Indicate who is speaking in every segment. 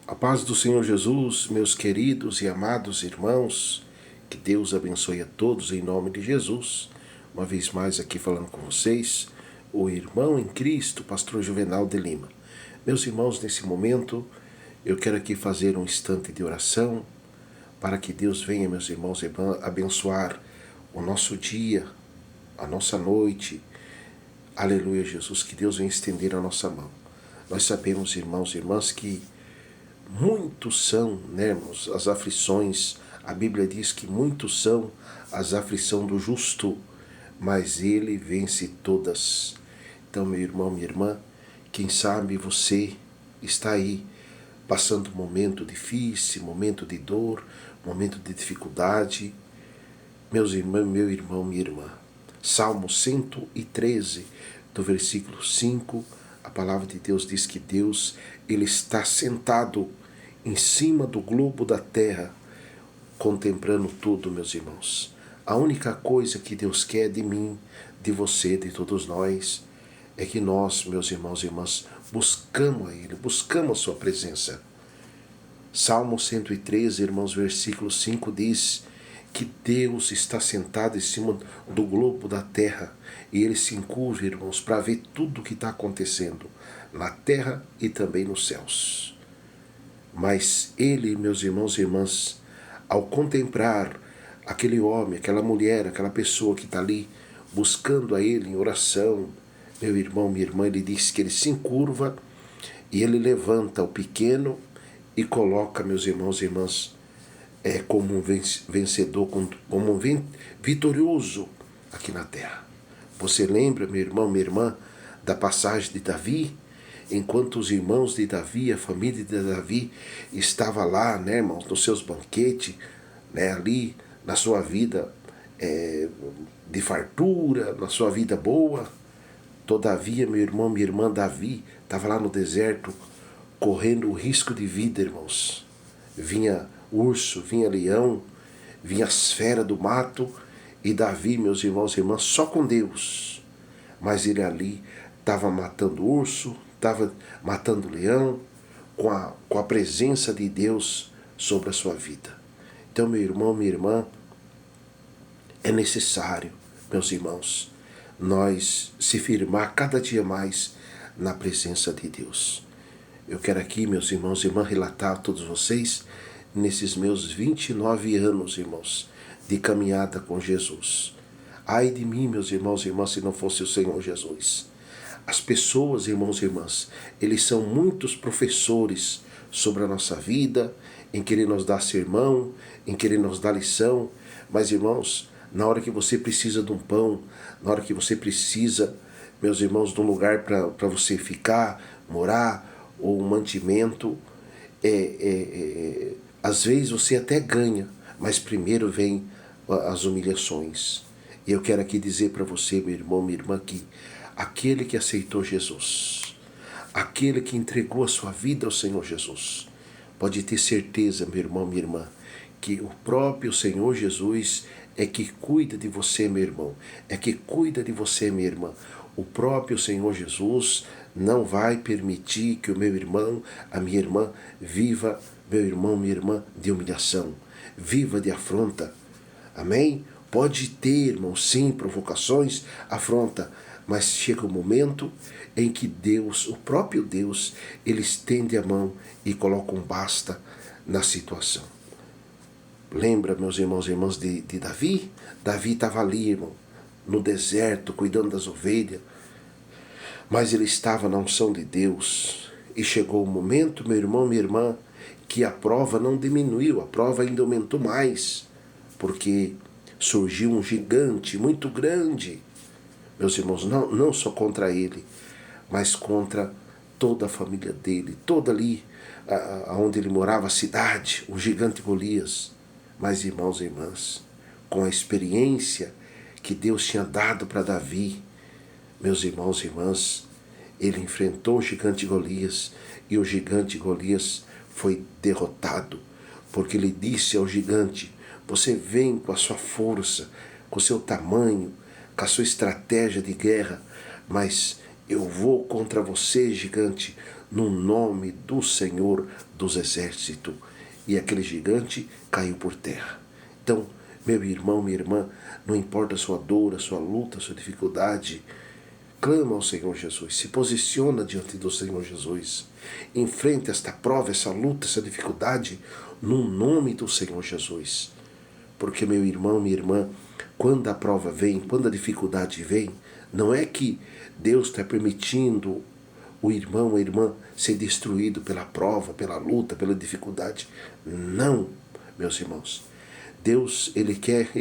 Speaker 1: A paz do Senhor Jesus, meus queridos e amados irmãos, que Deus abençoe a todos em nome de Jesus. Uma vez mais aqui falando com vocês, o irmão em Cristo, pastor Juvenal de Lima. Meus irmãos, nesse momento, eu quero aqui fazer um instante de oração para que Deus venha, meus irmãos, abençoar o nosso dia, a nossa noite. Aleluia, Jesus, que Deus venha estender a nossa mão. Nós sabemos, irmãos e irmãs, que muitos são, né, irmãos, as aflições. A Bíblia diz que muitos são as aflições do justo, mas ele vence todas. Então, meu irmão, minha irmã, quem sabe você está aí passando um momento difícil, momento de dor, momento de dificuldade. Meus irmãos, meu irmão, minha irmã, Salmo 113, do versículo 5, a palavra de Deus diz que Deus, Ele está sentado em cima do globo da terra, contemplando tudo, meus irmãos. A única coisa que Deus quer de mim, de você, de todos nós, é que nós, meus irmãos e irmãs, buscamos a Ele, buscamos a Sua presença. Salmo 113, irmãos, versículo 5 diz que Deus está sentado em cima do globo da terra e Ele se encurva, irmãos, para ver tudo o que está acontecendo na terra e também nos céus. Mas Ele, meus irmãos e irmãs, ao contemplar aquele homem, aquela mulher, aquela pessoa que está ali buscando a Ele em oração, meu irmão, minha irmã, Ele diz que Ele se encurva e Ele levanta o pequeno e coloca, meus irmãos e irmãs, como um vencedor, como um vitorioso aqui na terra. Você lembra, meu irmão, minha irmã, da passagem de Davi? Enquanto os irmãos de Davi, a família de Davi, estava lá, né, irmãos, nos seus banquetes, né, ali, na sua vida de fartura, na sua vida boa. Todavia, meu irmão, minha irmã, Davi estava lá no deserto, correndo o risco de vida, irmãos. Vinha urso, vinha leão, vinha as feras do mato, e Davi, meus irmãos e irmãs, só com Deus. Mas ele ali estava matando urso, estava matando leão, com a presença de Deus sobre a sua vida. Então, meu irmão, minha irmã, é necessário, meus irmãos, nós se firmar cada dia mais na presença de Deus. Eu quero aqui, meus irmãos e irmãs, relatar a todos vocês, nesses meus 29 anos, irmãos, de caminhada com Jesus. Ai de mim, meus irmãos e irmãs, se não fosse o Senhor Jesus. As pessoas, irmãos e irmãs, eles são muitos professores sobre a nossa vida, em querer nos dar sermão, em querer nos dar lição. Mas, irmãos, na hora que você precisa de um pão, na hora que você precisa, meus irmãos, de um lugar para você ficar, morar, ou um mantimento, às vezes você até ganha, mas primeiro vem as humilhações. E eu quero aqui dizer para você, meu irmão, minha irmã, que aquele que aceitou Jesus, aquele que entregou a sua vida ao Senhor Jesus, pode ter certeza, meu irmão, minha irmã, que o próprio Senhor Jesus é que cuida de você, meu irmão, é que cuida de você, minha irmã. O próprio Senhor Jesus não vai permitir que o meu irmão, a minha irmã, viva, meu irmão, minha irmã, de humilhação, viva de afronta. Amém? Pode ter, irmão, sim, provocações, afronta, mas chega um momento em que Deus, o próprio Deus, Ele estende a mão e coloca um basta na situação. Lembra, meus irmãos e irmãs, de Davi? Davi estava ali, irmão, no deserto, cuidando das ovelhas, mas ele estava na unção de Deus. E chegou o momento, meu irmão, minha irmã, que a prova não diminuiu, a prova ainda aumentou mais, porque surgiu um gigante muito grande, meus irmãos, não só contra ele, mas contra toda a família dele, toda ali onde ele morava, a cidade, o gigante Golias. Mas, irmãos e irmãs, com a experiência que Deus tinha dado para Davi, meus irmãos e irmãs, ele enfrentou o gigante Golias, e o gigante Golias foi derrotado, porque ele disse ao gigante: você vem com a sua força, com o seu tamanho, com a sua estratégia de guerra, mas eu vou contra você, gigante, no nome do Senhor dos Exércitos. E aquele gigante caiu por terra. Então, meu irmão, minha irmã, não importa a sua dor, a sua luta, a sua dificuldade, clama ao Senhor Jesus, se posiciona diante do Senhor Jesus, enfrenta esta prova, essa luta, essa dificuldade, no nome do Senhor Jesus. Porque, meu irmão, minha irmã, quando a prova vem, quando a dificuldade vem, não é que Deus está permitindo o irmão, a irmã ser destruído pela prova, pela luta, pela dificuldade. Não, meus irmãos. Deus, Ele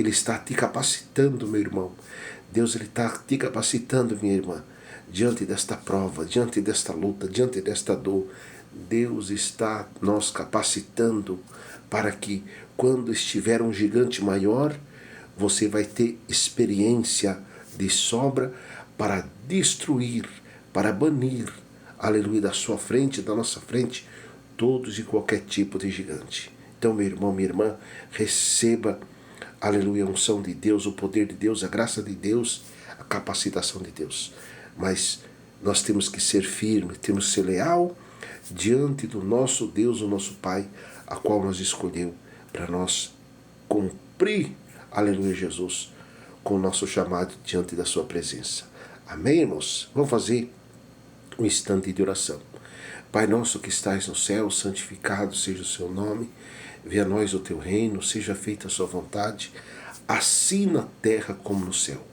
Speaker 1: está te capacitando, meu irmão. Deus, Ele está te capacitando, minha irmã, diante desta prova, diante desta luta, diante desta dor. Deus está nos capacitando para que, quando estiver um gigante maior, você vai ter experiência de sobra para destruir, para banir, aleluia, da sua frente, da nossa frente, todos e qualquer tipo de gigante. Então, meu irmão, minha irmã, receba, aleluia, a unção de Deus, o poder de Deus, a graça de Deus, a capacitação de Deus. Mas nós temos que ser firmes, temos que ser leal diante do nosso Deus, o nosso Pai, a qual nos escolheu para nós cumprir, aleluia, Jesus, com o nosso chamado diante da sua presença. Amém, irmãos? Vamos fazer um instante de oração. Pai nosso que estais no céu, santificado seja o seu nome. Venha a nós o teu reino, seja feita a sua vontade, assim na terra como no céu.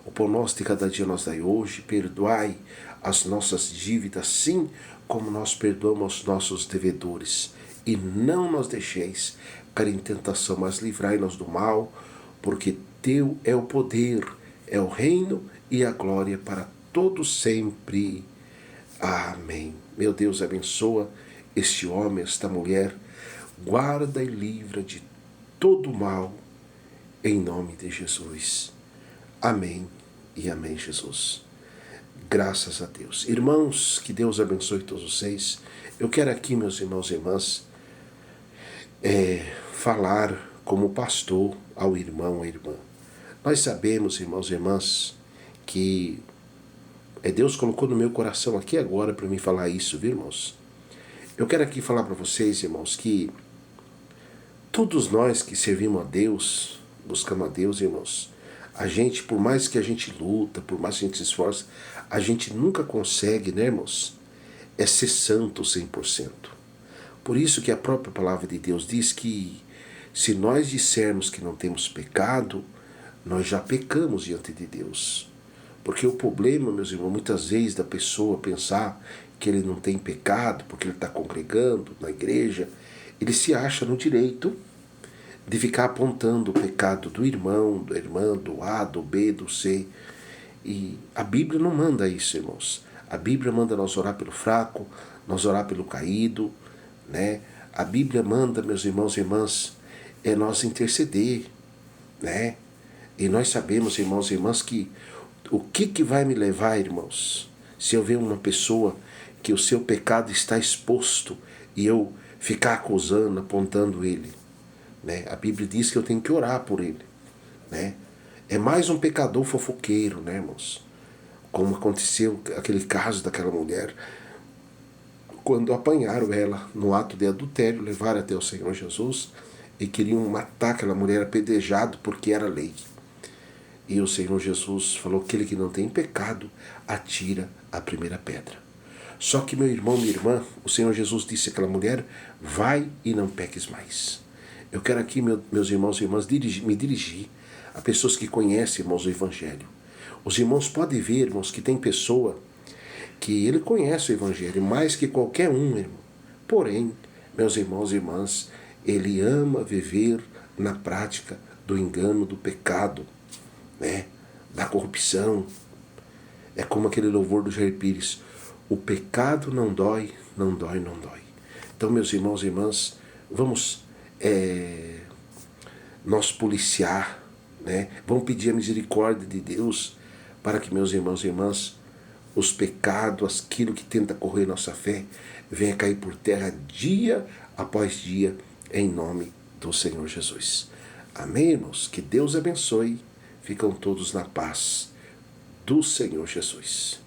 Speaker 1: O pão nosso de cada dia nos dai hoje, perdoai as nossas dívidas, assim como nós perdoamos aos nossos devedores. E não nos deixeis cair em tentação, mas livrai-nos do mal, porque teu é o poder, é o reino e a glória para todos sempre. Amém. Meu Deus, abençoa este homem, esta mulher, guarda e livra de todo mal, em nome de Jesus. Amém e amém, Jesus. Graças a Deus. Irmãos, que Deus abençoe todos vocês. Eu quero aqui, meus irmãos e irmãs, falar como pastor ao irmão, à irmã. Nós sabemos, irmãos e irmãs, que Deus colocou no meu coração aqui agora para mim falar isso, viu, irmãos? Eu quero aqui falar para vocês, irmãos, que todos nós que servimos a Deus, buscamos a Deus, irmãos, a gente, por mais que a gente luta, por mais que a gente se esforça, a gente nunca consegue, né, irmãos, ser santo 100%. Por isso que a própria palavra de Deus diz que se nós dissermos que não temos pecado, nós já pecamos diante de Deus. Porque o problema, meus irmãos, muitas vezes da pessoa pensar que ele não tem pecado, porque ele está congregando na igreja, ele se acha no direito de ficar apontando o pecado do irmão, da irmã, do A, do B, do C. E a Bíblia não manda isso, irmãos. A Bíblia manda nós orar pelo fraco, nós orar pelo caído, né? A Bíblia manda, meus irmãos e irmãs, nós interceder, né? E nós sabemos, irmãos e irmãs, que o que vai me levar, irmãos, se eu ver uma pessoa que o seu pecado está exposto e eu ficar acusando, apontando ele, né? A Bíblia diz que eu tenho que orar por ele, né? É mais um pecador fofoqueiro, né, irmãos? Como aconteceu aquele caso daquela mulher, quando apanharam ela no ato de adultério, levaram até o Senhor Jesus e queriam matar aquela mulher apedrejado porque era lei. E o Senhor Jesus falou: aquele que não tem pecado, atira a primeira pedra. Só que, meu irmão, minha irmã, o Senhor Jesus disse àquela mulher: vai e não peques mais. Eu quero aqui, meus irmãos e irmãs, me dirigir a pessoas que conhecem, irmãos, o Evangelho. Os irmãos podem ver, irmãos, que tem pessoa que ele conhece o Evangelho mais que qualquer um, irmão. Porém, meus irmãos e irmãs, ele ama viver na prática do engano, do pecado, né? Da corrupção. É como aquele louvor do Jair Pires: o pecado não dói, não dói, não dói. Então, meus irmãos e irmãs, vamos nós policiar, né? Vamos pedir a misericórdia de Deus para que, meus irmãos e irmãs, os pecados, aquilo que tenta correr nossa fé, venha cair por terra dia após dia, em nome do Senhor Jesus. Amém, irmãos? Que Deus abençoe. Ficam todos na paz do Senhor Jesus.